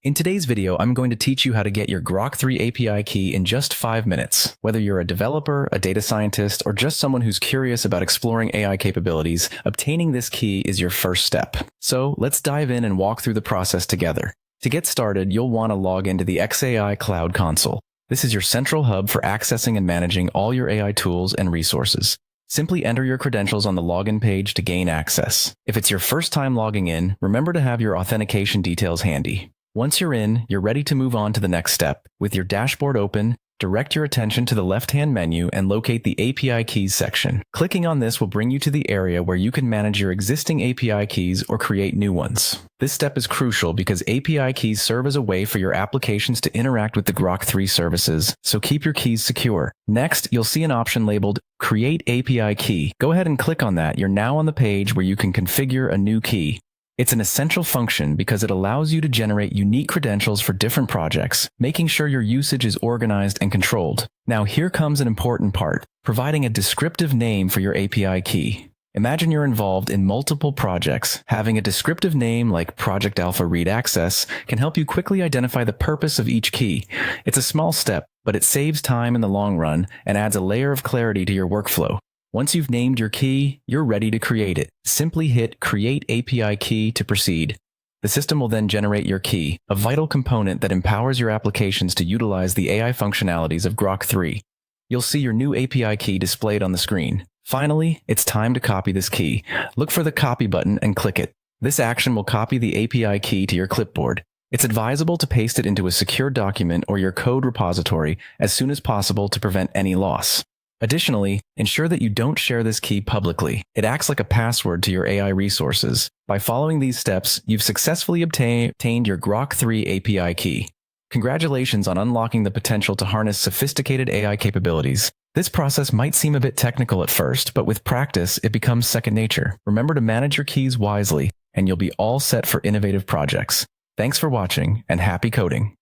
In today's video, I'm going to teach you how to get your Grok-3 API key in just 5 minutes. Whether you're a developer, a data scientist, or just someone who's curious about exploring AI capabilities, obtaining this key is your first step. So let's dive in and walk through the process together. To get started, you'll want to log into the XAI Cloud Console. This is your central hub for accessing and managing all your AI tools and resources. Simply enter your credentials on the login page to gain access. If it's your first time logging in, remember to have your authentication details handy. Once you're in, you're ready to move on to the next step. With your dashboard open, direct your attention to the left-hand menu and locate the API Keys section. Clicking on this will bring you to the area where you can manage your existing API keys or create new ones. This step is crucial because API keys serve as a way for your applications to interact with the Grok-3 services, so keep your keys secure. Next, you'll see an option labeled Create API Key. Go ahead and click on that. You're now on the page where you can configure a new key. It's an essential function because it allows you to generate unique credentials for different projects, making sure your usage is organized and controlled. Now here comes an important part, providing a descriptive name for your API key. Imagine you're involved in multiple projects. Having a descriptive name like Project Alpha Read Access can help you quickly identify the purpose of each key. It's a small step, but it saves time in the long run and adds a layer of clarity to your workflow. Once you've named your key, you're ready to create it. Simply hit Create API Key to proceed. The system will then generate your key, a vital component that empowers your applications to utilize the AI functionalities of Grok-3. You'll see your new API key displayed on the screen. Finally, it's time to copy this key. Look for the Copy button and click it. This action will copy the API key to your clipboard. It's advisable to paste it into a secure document or your code repository as soon as possible to prevent any loss. Additionally, ensure that you don't share this key publicly. It acts like a password to your AI resources. By following these steps, you've successfully obtained your Grok-3 API key. Congratulations on unlocking the potential to harness sophisticated AI capabilities. This process might seem a bit technical at first, but with practice, it becomes second nature. Remember to manage your keys wisely, and you'll be all set for innovative projects. Thanks for watching, and happy coding.